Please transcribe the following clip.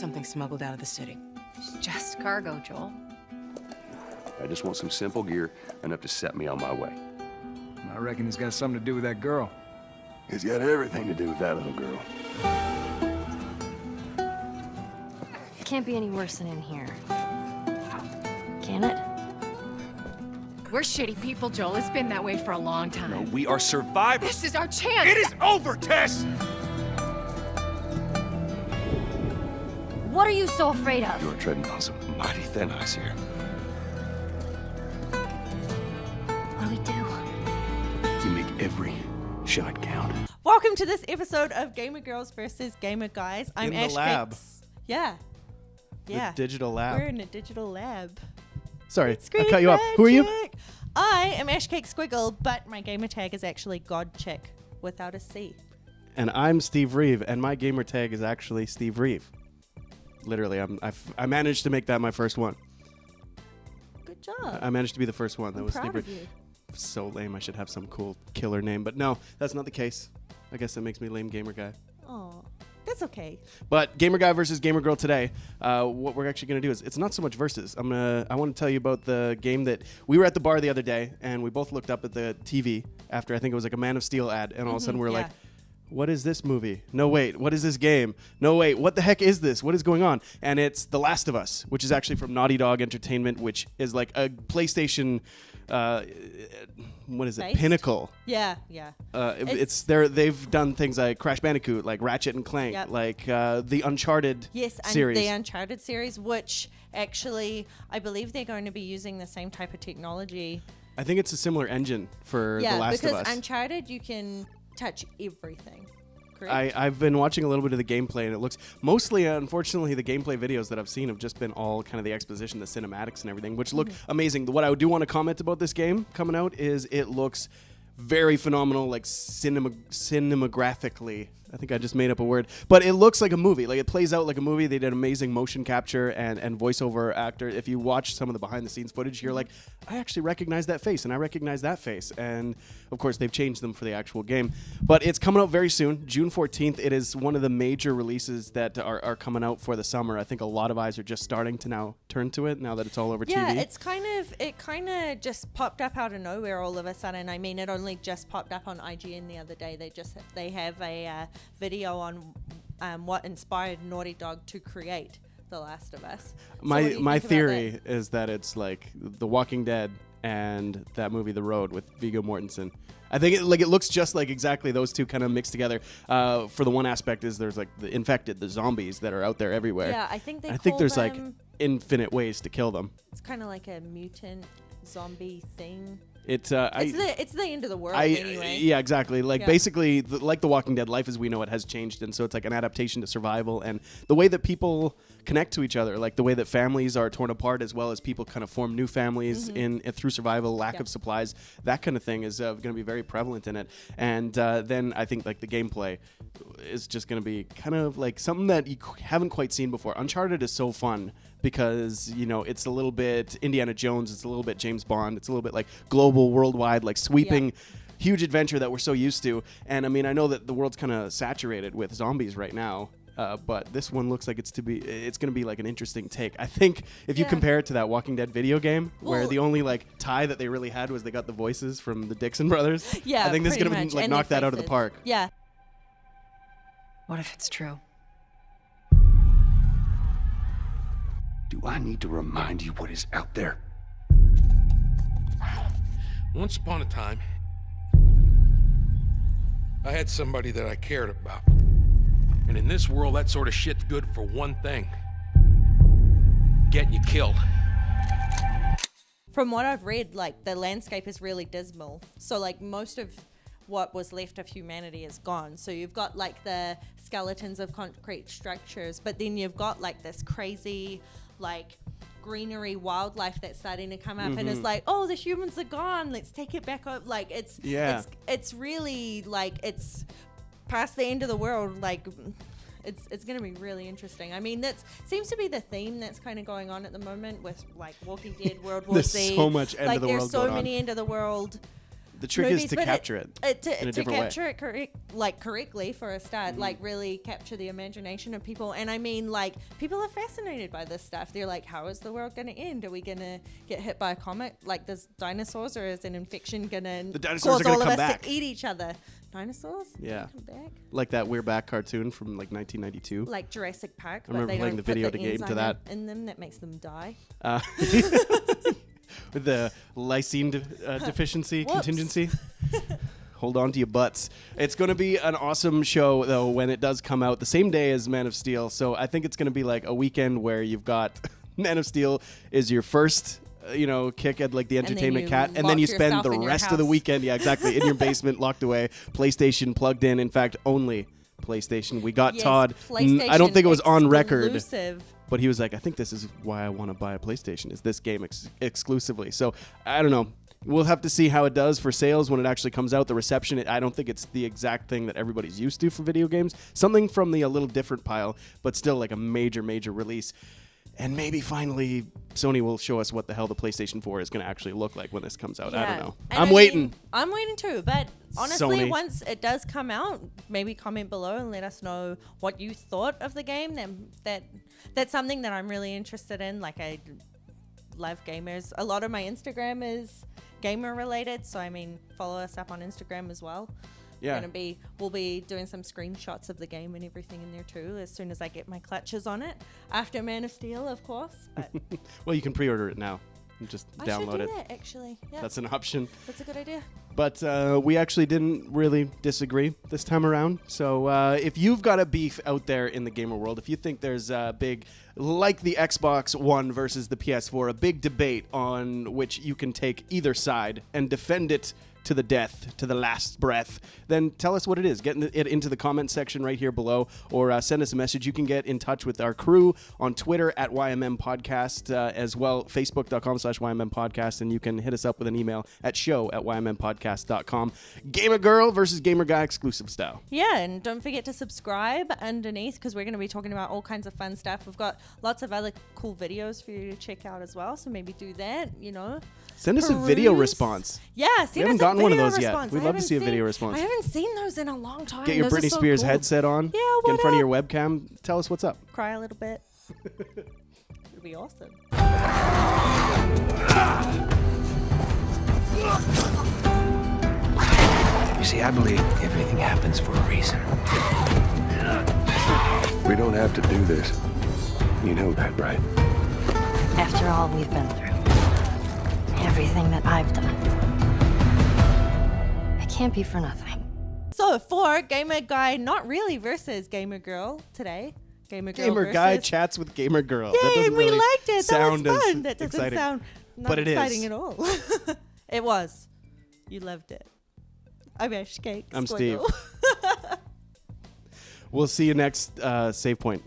something smuggled out of the city. It's just cargo, Joel. I just want some simple gear, enough to set me on my way. I reckon it's got something to do with that girl. It's got everything to do with that little girl. It can't be any worse than in here. Can it? We're shitty people, Joel. It's been that way for a long time. No, we are survivors. This is our chance. It is over, Tess! What are you so afraid of? You are treading on some mighty thin ice here. What do we do? You make every shot count. Welcome to this episode of Gamer Girls versus Gamer Guys. I'm In the Ash lab. Cakes. Yeah. Yeah. The digital lab. We're in a digital lab. Sorry, Screen I cut you off. Who are you? magic. I am Ash Cake Squiggle, but my gamer tag is actually God Chick without a C. And I'm Steve Reeve, and my gamer tag is actually Steve Reeve. Literally, I managed to make that my first one. Good job. I managed to be the first one. That I'm was proud Steve of Reeve. you. So lame. I should have some cool killer name, but no, that's not the case. I guess that makes me lame gamer guy. Oh, that's okay. But gamer guy versus gamer girl today. What we're actually gonna do is it's not so much versus. I want to tell you about the game that we were at the bar the other day, and we both looked up at the TV after I think it was like a Man of Steel ad, and all of a sudden we're like, what is this movie? No, wait, what is this game? No, wait, what the heck is this? What is going on? And it's The Last of Us, which is actually from Naughty Dog Entertainment, which is like a PlayStation, what is it? Based? Pinnacle. Yeah. They've done things like Crash Bandicoot, like Ratchet and Clank, Yep. like the Uncharted series. And the Uncharted series, which actually I believe they're going to be using the same type of technology. I think it's a similar engine for The Last of Us. Because Uncharted, you can touch everything. Correct? I've been watching a little bit of the gameplay, and it looks mostly, unfortunately, the gameplay videos that I've seen have just been all kind of the exposition, the cinematics and everything, which look amazing. What I do want to comment about this game coming out is it looks very phenomenal, like cinemagraphically. I think I just made up a word, but it looks like a movie. Like it plays out like a movie. They did amazing motion capture and voiceover actor. If you watch some of the behind the scenes footage, you're like, I actually recognize that face and I recognize that face. And of course, they've changed them for the actual game. But it's coming out very soon, June 14th. It is one of the major releases that are coming out for the summer. I think a lot of eyes are just starting to now turn to it now that it's all over TV. Yeah, it kind of just popped up out of nowhere all of a sudden. I mean, it only just popped up on IGN the other day. They have a video on what inspired Naughty Dog to create The Last of Us. My theory is that it's like The Walking Dead and that movie The Road with Viggo Mortensen. I think it looks just like exactly those two kind of mixed together. For the one aspect is there's like the infected, the zombies that are out there everywhere. Yeah, I think there's like infinite ways to kill them. It's kind of like a mutant zombie thing. It's the end of the world anyway. Yeah, exactly. Like basically, like The Walking Dead, life as we know it has changed, and so it's like an adaptation to survival and the way that people connect to each other, like the way that families are torn apart, as well as people kind of form new families through survival, lack of supplies, that kind of thing is going to be very prevalent in it. And then I think like the gameplay is just going to be kind of like something that you haven't quite seen before. Uncharted is so fun because, you know, it's a little bit Indiana Jones, it's a little bit James Bond, it's a little bit like global, worldwide, like sweeping, huge adventure that we're so used to. And I mean, I know that the world's kind of saturated with zombies right now, but this one looks like it's going to be like an interesting take. I think if you compare it to that Walking Dead video game, where the only like tie that they really had was they got the voices from the Dixon brothers. Yeah, I think this is going to like knock that out of the park. Yeah. What if it's true? Do I need to remind you what is out there? Once upon a time, I had somebody that I cared about. And in this world, that sort of shit's good for one thing. Getting you killed. From what I've read, like, the landscape is really dismal. So, like, most of what was left of humanity is gone. So you've got, like, the skeletons of concrete structures, but then you've got, like, this crazy, like, greenery wildlife that's starting to come up and it's like, oh, the humans are gone, let's take it back up. Like, it's really, like, it's past the end of the world. Like, it's going to be really interesting. I mean, that seems to be the theme that's kind of going on at the moment with, like, Walking Dead, World War Z. There's so much end of the world There's so going many on. end of the world The trick is movies, to but capture it in a to different way. capture it correctly for a start, like really capture the imagination of people. And I mean, like, people are fascinated by this stuff. They're like, how is the world going to end? Are we going to get hit by a comet like there's dinosaurs, or is an infection going to dinosaurs cause are gonna all of come us back. to eat each other? Dinosaurs? Yeah. Come back? Like that We're Back cartoon from like 1992. Like Jurassic Park, I remember but they playing don't the video put the game to enzyme that. in them that makes them die. With the lysine deficiency Whoops. contingency. Hold on to your butts. It's going to be an awesome show, though, when it does come out the same day as Man of Steel. So I think it's going to be like a weekend where you've got Man of Steel is your first, kick at like the entertainment you cat, and then lock you spend yourself the in your rest of the house. weekend, yeah, exactly, in your basement, locked away, PlayStation plugged in. In fact, only PlayStation. We got Yes, Todd. I don't think it was on record. exclusive. But he was like, I think this is why I want to buy a PlayStation, is this game exclusively. So, I don't know. We'll have to see how it does for sales when it actually comes out. The reception, I don't think it's the exact thing that everybody's used to for video games. Something from the a little different pile, but still like a major, major release. And maybe finally Sony will show us what the hell the PlayStation 4 is going to actually look like when this comes out. I don't know. And I'm I mean, waiting. I'm waiting too. But honestly, Sony. once it does come out, maybe comment below and let us know what you thought of the game. That's something that I'm really interested in. Like, I love gamers. A lot of my Instagram is gamer related. So, I mean, follow us up on Instagram as well. Yeah. We'll be doing some screenshots of the game and everything in there too, as soon as I get my clutches on it. After Man of Steel, of course. But Well, you can pre-order it now. And just I download should do it. that, actually. Yeah, That's an option. that's a good idea. But we actually didn't really disagree this time around. So if you've got a beef out there in the gamer world, if you think there's a big, like the Xbox One versus the PS4, a big debate on which you can take either side and defend it to the death, to the last breath, then tell us what it is. Get it into the comment section right here below, or send us a message. You can get in touch with our crew on Twitter at YMM Podcast, as well, Facebook.com/YMM Podcast, and you can hit us up with an email at show@YMMPodcast.com. Gamer Girl versus Gamer Guy exclusive style. Yeah, and don't forget to subscribe underneath, because we're going to be talking about all kinds of fun stuff. We've got lots of other cool videos for you to check out as well, so maybe do that, Send us a video Peruse. response. Yeah, We send haven't us a gotten one of video those yet. response. We'd I love to haven't see a seen- video response. I haven't seen those in a long time. Get your Those are Britney so Spears cool. headset on. Yeah, Get in front of your what webcam. Tell us what's up. Cry a little bit. It'll be awesome. You see, I believe everything happens for a reason. We don't have to do this. You know that, right? After all we've been through, everything that I've done, it can't be for nothing. So for Gamer Guy, not really, versus Gamer Girl today. Gamer Girl Gamer Guy versus- chats with Gamer Girl. Yay, that doesn't we really liked it. That was sound as fun. That doesn't exciting. sound not But it is. exciting at all. It was. You loved it. I'm Ash Cake. I'm Squiggle. Steve. We'll see you next save point.